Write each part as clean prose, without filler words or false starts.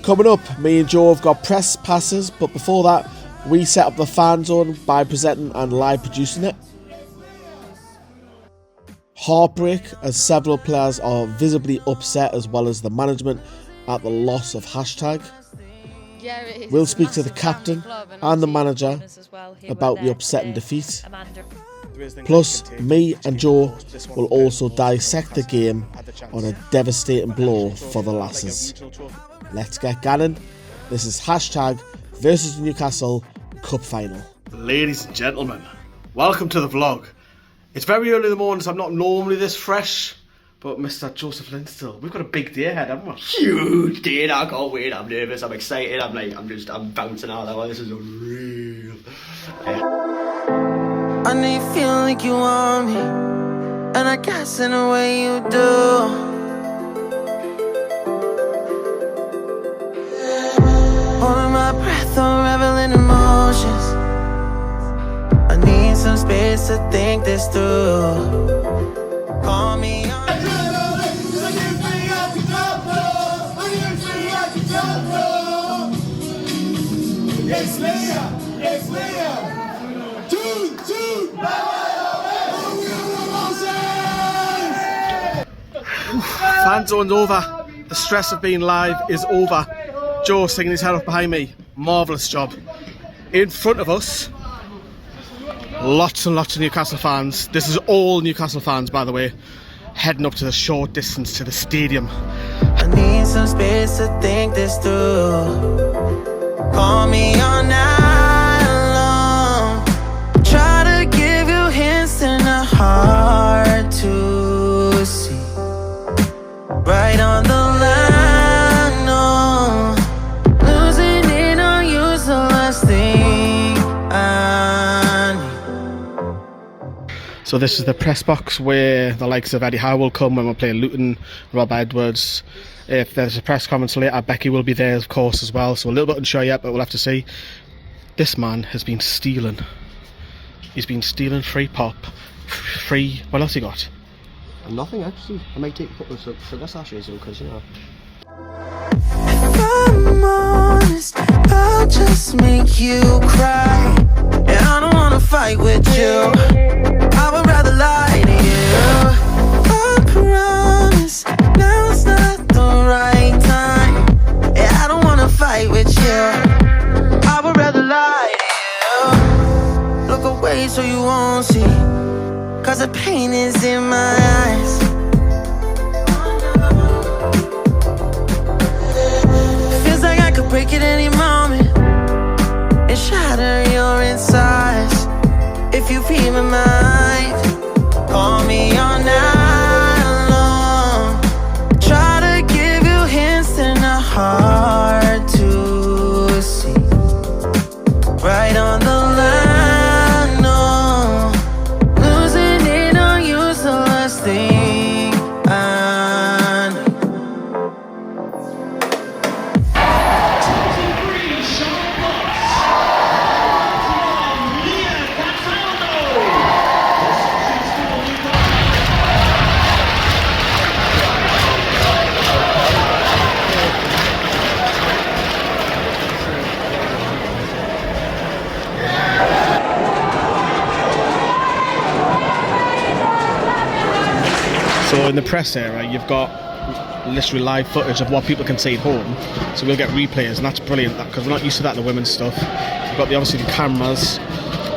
Coming up, me and Joe have got press passes, but before that, we set up the fan zone by presenting and live producing it. Heartbreak, as several players are visibly upset, as well as the management, at the loss of hashtag. Yeah, it is. We'll speak to the captain and the manager about the upsetting today. defeat. Plus, me and Joe will also dissect the game on a devastating blow for the lasses. Let's get going. This is hashtag versus Newcastle Cup Final. Ladies and gentlemen, welcome to the vlog. It's very early in the morning, so I'm not normally this fresh, but Mr. Joseph Linstill, we've got a big day ahead, haven't we? Huge day, I can't wait, I'm nervous, I'm excited, I'm bouncing out that way, this is unreal. I know you feel like you want me, and I guess in a way you do. Holding my breath, unraveling emotions. I need some space to think this through. Call me on. Yes, Leah! Yes, Leah! Two! Fan zone's over. The stress of being live is over. Joe singing his head off behind me. Marvellous job. In front of us, lots and lots of Newcastle fans. This is all Newcastle fans, by the way, heading up to the short distance to the stadium. I need some space to think this through. Call me all night long. Try to give you hints and a hard to see. Right on the line, no. Losing it on you's the last thing I need. So this is the press box where the likes of Eddie Howe will come when we're playing Luton, Rob Edwards. If there's a press conference later, Becky will be there, of course, as well. So a little bit unsure yet, but we'll have to see. This man has been stealing. He's been stealing free pop, free... What else he got? Nothing actually, I might take a couple of sugar sachets because, you know. If I'm honest, I'll just make you cry. And I don't wanna fight with you, I would rather lie to you. I promise, now's not the right time. And I don't wanna fight with you, I would rather lie to you. Look away so you won't see, cause the pain is in my eyes. Feels like I could break it any moment and shatter your insides. If you feel my mind, call me all night long. Try to give you hints and a hard to see. Right on the line, no. Losing it on you's the last thing I need. So in the press area, you've got literally live footage of what people can see at home. So we'll get replays, and that's brilliant because we're not used to that in the women's stuff. We've got obviously the cameras.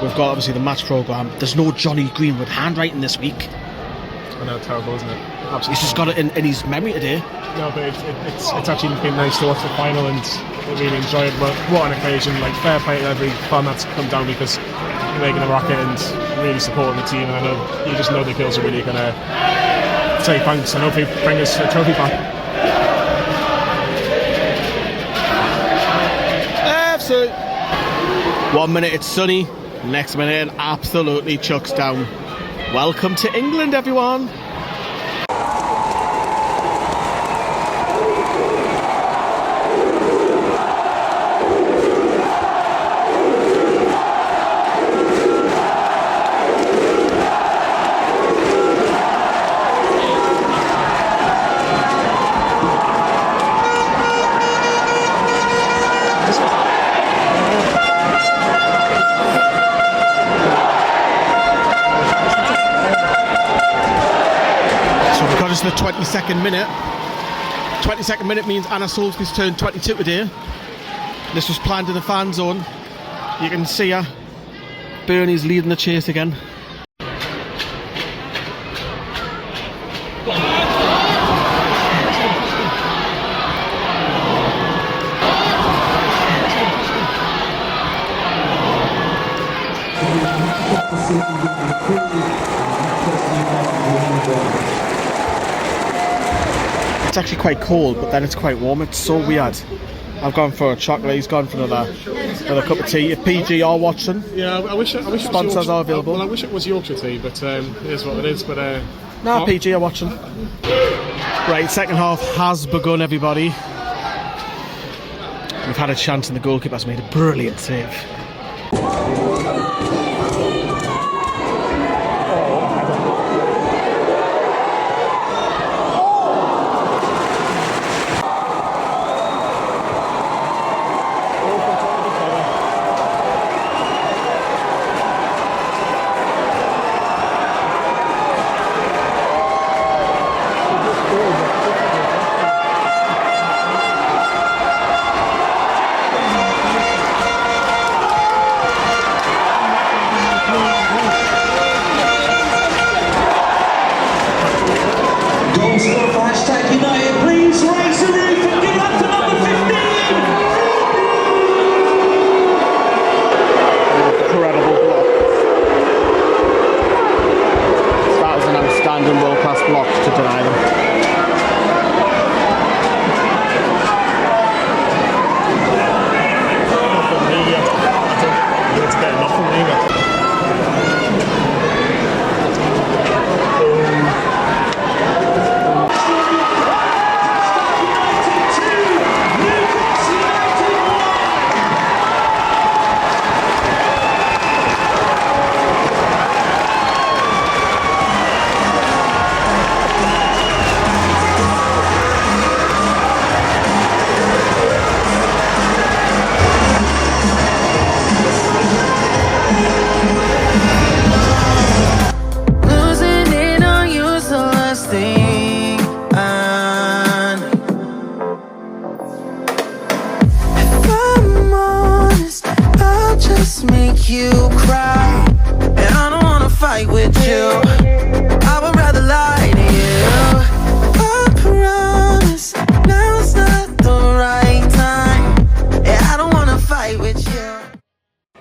We've got obviously the match programme. There's no Johnny Greenwood handwriting this week. I know, terrible, isn't it? Absolutely. He's just got it in his memory today. No, but it's actually been nice to watch the final and really enjoy it. But what an occasion! Like, fair play to every fan that's come down because you're making a rocket and really supporting the team. And I know you just know the girls are really gonna say thanks and hopefully bring us a trophy back. Absolutely. 1 minute it's sunny, next minute it absolutely chucks down. Welcome to England, everyone. the 22nd minute. 22nd minute means Anna Soulsby's turned 22 today. This was planned in the fan zone. You can see her. Bernie's leading the chase again. It's actually quite cold, but then it's quite warm. It's so weird. I've gone for a chocolate. He's gone for another cup of tea. If PG are watching, Yeah, I wish sponsors are available. Well, I wish it was Yorkshire tea, but it is what it is. But no, PG are watching. Right, second half has begun, everybody. We've had a chance and the goalkeeper's made a brilliant save.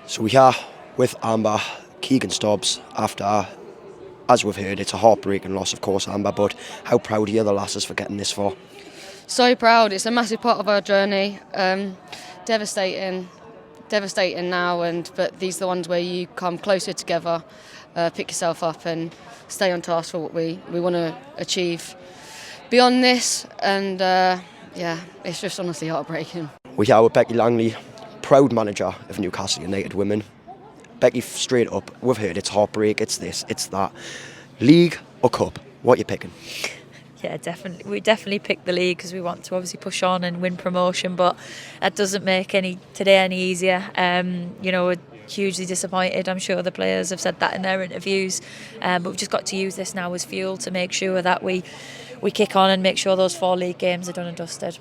So we are with Amber Keegan-Stubbs after, as we've heard, it's a heartbreaking loss, of course, Amber, but how proud are you of the lasses for getting this far? So proud. It's a massive part of our journey. Devastating now, but these are the ones where you come closer together, pick yourself up and stay on task for what we want to achieve beyond this, and it's just honestly heartbreaking. We are with Becky Langley, proud manager of Newcastle United Women. Becky, straight up, we've heard it's heartbreak, it's this, it's that. League or cup? What are you picking? Yeah, definitely. We definitely picked the league because we want to obviously push on and win promotion, but that doesn't make today any easier. We're hugely disappointed. I'm sure the players have said that in their interviews, but we've just got to use this now as fuel to make sure that we kick on and make sure those 4 league games are done and dusted.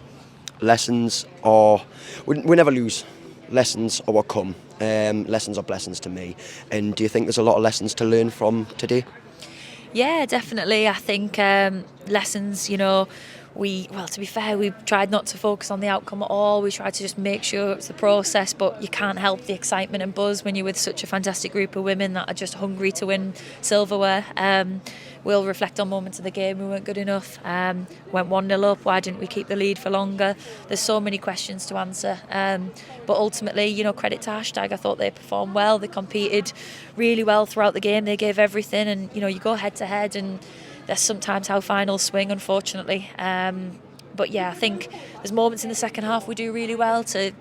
Lessons or we never lose. Lessons or what come. Lessons are blessings to me. And do you think there's a lot of lessons to learn from today? Yeah, definitely. I think lessons, to be fair, we tried not to focus on the outcome at all. We tried to just make sure it's the process, but you can't help the excitement and buzz when you're with such a fantastic group of women that are just hungry to win silverware. We'll reflect on moments of the game. We weren't good enough. Went 1-0 up. Why didn't we keep the lead for longer? There's so many questions to answer. But ultimately, credit to Hashtag. I thought they performed well. They competed really well throughout the game. They gave everything. And, you go head to head and that's sometimes how finals swing, unfortunately. But yeah, I think there's moments in the second half we do really well to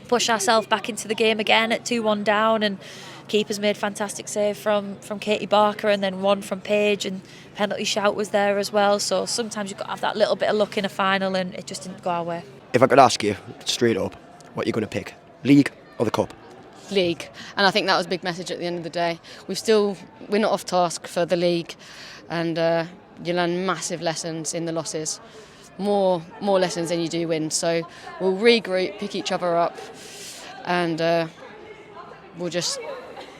push ourselves back into the game again at 2-1 down, and keepers made fantastic save from Katie Barker and then one from Paige, and penalty shout was there as well. So sometimes you've got to have that little bit of luck in a final, and it just didn't go our way. If I could ask you straight up, what you're going to pick, league or the cup? League, and I think that was a big message at the end of the day. We're not off task for the league, and you learn massive lessons in the losses, more lessons than you do win. So we'll regroup, pick each other up, and we'll just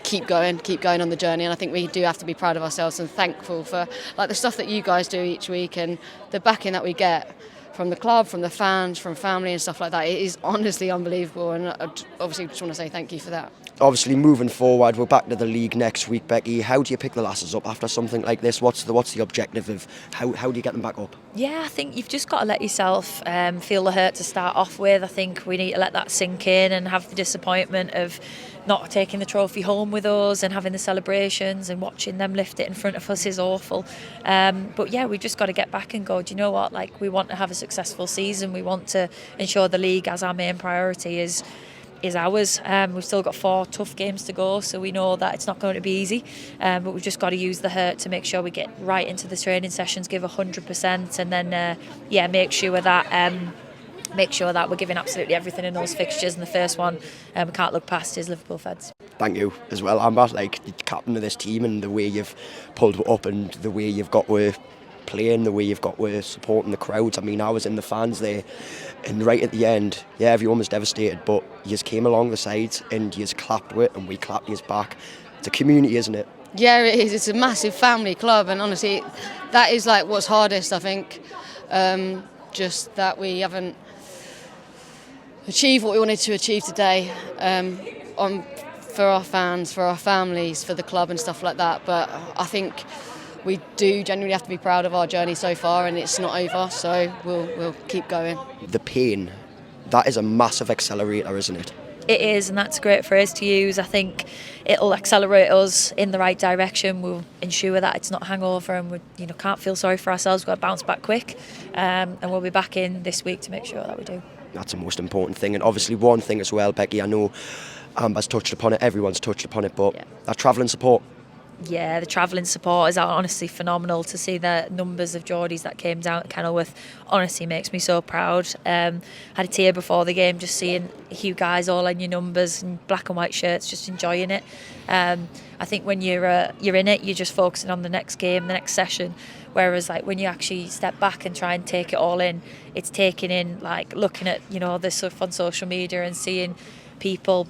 keep going on the journey. And I think we do have to be proud of ourselves and thankful for like the stuff that you guys do each week and the backing that we get from the club, from the fans, from family and stuff like that. It is honestly unbelievable, and I obviously just want to say thank you for that. Obviously, moving forward, we're back to the league next week, Becky. How do you pick the lasses up after something like this? What's the objective of how do you get them back up? Yeah, I think you've just got to let yourself feel the hurt to start off with. I think we need to let that sink in and have the disappointment of not taking the trophy home with us and having the celebrations and watching them lift it in front of us is awful. But yeah, we've just got to get back and go, do you know what? Like, we want to have a successful season. We want to ensure the league as our main priority is ours. We've still got 4 tough games to go, so we know that it's not going to be easy, but we've just got to use the hurt to make sure we get right into the training sessions, give 100%, and then make sure that we're giving absolutely everything in those fixtures. And the first one we can't look past is Liverpool Feds. Thank you as well, Amber, like the captain of this team, and the way you've pulled it up and the way you've got with playing, the way you've got with supporting the crowds. I mean, I was in the fans there, and right at the end, yeah, everyone was devastated, but you just came along the sides and you just clapped with it, and we clapped you back. It's a community, isn't it? Yeah, it is. It's a massive family club, and honestly, that is like what's hardest, I think. Just that we haven't achieved what we wanted to achieve today for our fans, for our families, for the club and stuff like that. But I think we do genuinely have to be proud of our journey so far, and it's not over, so we'll keep going. The pain, that is a massive accelerator, isn't it? It is, and that's a great phrase to use. I think it'll accelerate us in the right direction. We'll ensure that it's not hangover, and we can't feel sorry for ourselves. We've got to bounce back quick, and we'll be back in this week to make sure that we do. That's the most important thing. And obviously one thing as well, Becky, I know Amber's touched upon it, everyone's touched upon it, but that travelling support. Yeah, the travelling support is honestly phenomenal. To see the numbers of Geordies that came down to Kenilworth honestly makes me so proud. Had a tear before the game just seeing you guys all in your numbers and black and white shirts just enjoying it. I think when you're in it, you're just focusing on the next game, the next session, whereas like when you actually step back and try and take it all in, it's taking in like looking at this stuff on social media and seeing people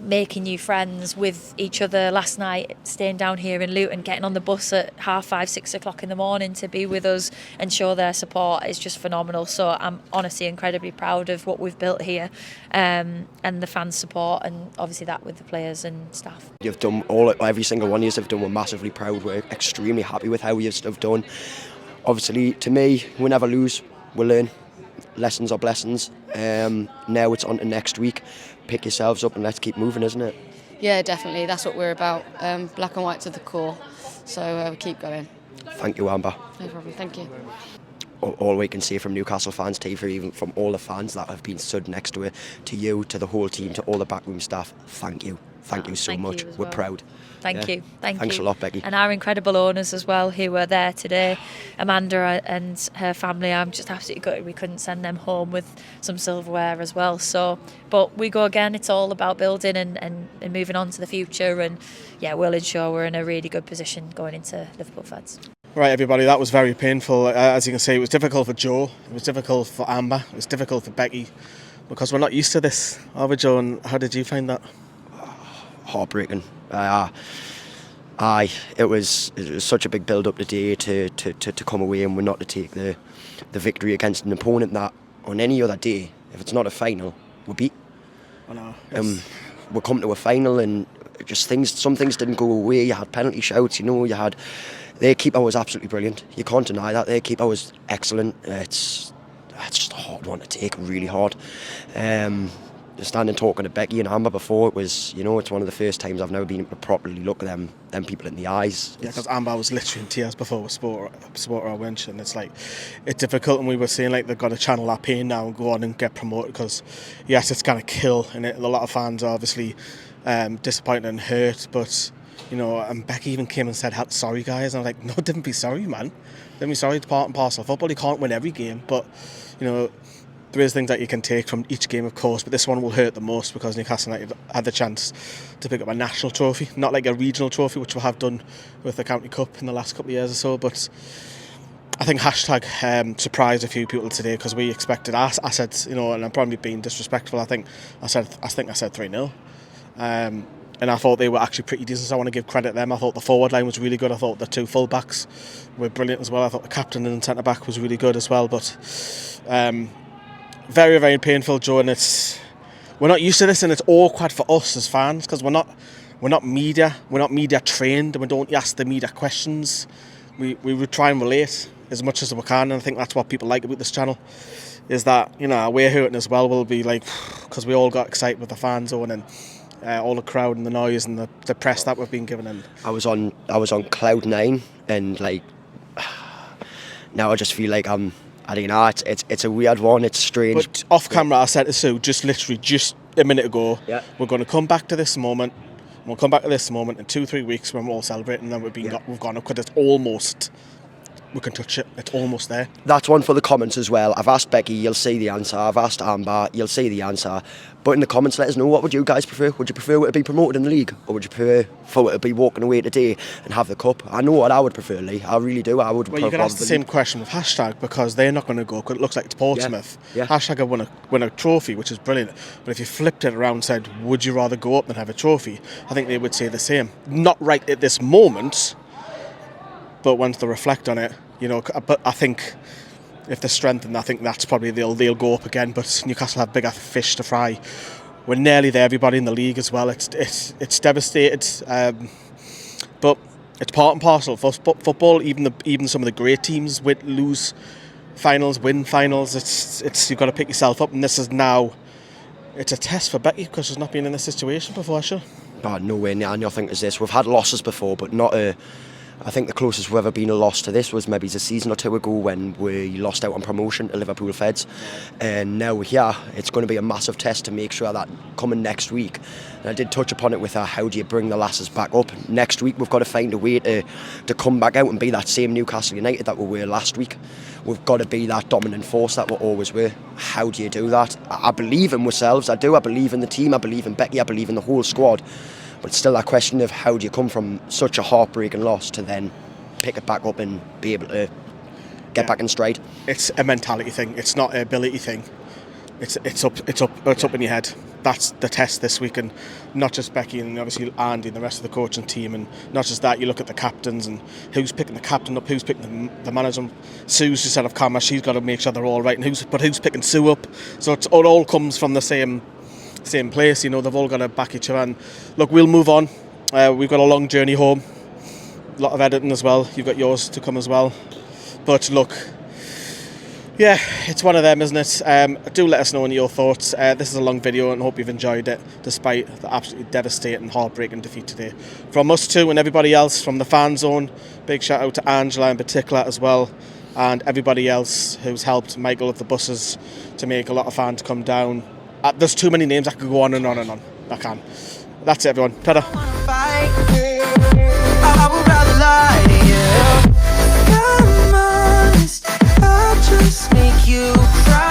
making new friends with each other. Last night, staying down here in Luton, getting on the bus at 5:30, 6 o'clock in the morning to be with us and show their support is just phenomenal. So I'm honestly incredibly proud of what we've built here, and the fans' support, and obviously that with the players and staff. You've done every single one of you have done. We're massively proud. We're extremely happy with how you've done. Obviously, to me, we never lose, we learn. Lessons are blessings. Now it's on to next week. Pick yourselves up and let's keep moving, isn't it? Yeah, definitely. That's what we're about. Black and white to the core. So we keep going. Thank you, Amber. No problem. Thank you. All we can say from Newcastle fans, even from all the fans that have been stood next to it, to you, to the whole team, to all the backroom staff, thank you. Thank you so much. We're proud. Thank you. Thanks a lot, Becky. And our incredible owners as well, who were there today, Amanda and her family. I'm just absolutely gutted we couldn't send them home with some silverware as well. So, but we go again. It's all about building and moving on to the future. And yeah, we'll ensure we're in a really good position going into Liverpool Feds. Right, everybody, that was very painful. As you can see, it was difficult for Joe, it was difficult for Amber, it was difficult for Becky, because we're not used to this. Are we, Joe? And how did you find that? Heartbreaking. It was such a big build up today to come away and we're not to take the victory against an opponent that on any other day, if it's not a final, we're beat. I know. We're coming to a final and just some things didn't go away. You had penalty shouts, you had their keeper was absolutely brilliant. You can't deny that. Their keeper was excellent. It's just a hard one to take, really hard. Standing talking to Becky and Amber before, it was, it's one of the first times I've never been able to properly look at them people in the eyes. Yeah, because Amber was literally in tears before we support our winch, and it's difficult, and we were saying they've got to channel that pain now and go on and get promoted, because yes, it's going to kill, and a lot of fans are obviously disappointed and hurt, but and Becky even came and said, sorry guys, and I'm like, no, don't be sorry, man, don't be sorry. It's part and parcel of football. You can't win every game, but there is things that you can take from each game, of course, but this one will hurt the most because Newcastle United had the chance to pick up a national trophy, not like a regional trophy, which we have done with the County Cup in the last couple of years or so, but I think hashtag surprised a few people today because we expected. I said, you know, and I'm probably being disrespectful. I think I said 3-0, and I thought they were actually pretty decent. So I want to give credit to them. I thought the forward line was really good. I thought the two full backs were brilliant as well. I thought the captain and centre back was really good as well. But very, very painful, Joe, and we're not used to this, and it's awkward for us as fans because we're not media trained, and we don't ask the media questions. We would try and relate as much as we can, and I think that's what people like about this channel, is that, you know, we're hurting as well. We'll be like, because we all got excited with the fan zone and all the crowd and the noise and the press that we've been given. And I was on cloud 9, and like now I just feel like I don't know. It's a weird one. It's strange. But off camera, I said to Sue just a minute ago, yeah, we're going to come back to this moment. We'll come back to this moment in 2-3 weeks when we're all celebrating, and then we've gone up because it's almost. We can touch it. It's almost there. That's one for the comments as well. I've asked Becky, you'll see the answer. I've asked Amber, you'll see the answer. But in the comments, let us know, what would you guys prefer? Would you prefer it to be promoted in the league, or would you prefer for it to be walking away today and have the cup? I know what I would prefer, Lee. I really do. I would. Well, you can ask the same question with hashtag, because they're not going to go because it looks like it's Portsmouth. Yeah. Hashtag have won a trophy, which is brilliant. But if you flipped it around and said, would you rather go up than have a trophy? I think they would say the same. Not right at this moment, but once they reflect on it, you know. But I think if they're strengthened, I think that's probably they'll go up again. But Newcastle have bigger fish to fry. We're nearly there. Everybody in the league as well. It's devastated, but it's part and parcel for football. Even some of the great teams lose finals, win finals. It's you've got to pick yourself up, and this is now. It's a test for Becky because she's not been in this situation before, sure. Oh, nowhere near nothing as this. We've had losses before, but not a. I think the closest we've ever been a loss to this was maybe a season or two ago when we lost out on promotion to Liverpool Feds. And now here, it's going to be a massive test to make sure that coming next week, and I did touch upon it with her, how do you bring the lasses back up? Next week, we've got to find a way to come back out and be that same Newcastle United that we were last week. We've got to be that dominant force that we always were. How do you do that? I believe in ourselves, I do. I believe in the team, I believe in Becky, I believe in the whole squad. But it's still that question of how do you come from such a heartbreaking loss to then pick it back up and be able to get back in stride. It's a mentality thing. It's not an ability thing. It's up in your head. That's the test this week, and not just Becky and obviously Andy and the rest of the coaching team, and not just that. You look at the captains and who's picking the captain up, who's picking the manager. Sue's just out of camera. She's got to make sure they're all right, and who's picking Sue up. So it all comes from the same place, you know. They've all got to back each other. And look, we'll move on. We've got a long journey home, a lot of editing as well. You've got yours to come as well. But look, yeah, it's one of them, isn't it? Do let us know your thoughts. This is a long video, and hope you've enjoyed it despite the absolutely devastating, heartbreaking defeat today. From us two and everybody else from the fan zone, big shout out to Angela in particular as well, and everybody else who's helped Michael with the buses to make a lot of fans come down. There's too many names. I could go on and on and on. I can. That's it, everyone. Ta-da. I would rather lie to you. I'm honest, I'll just make you cry.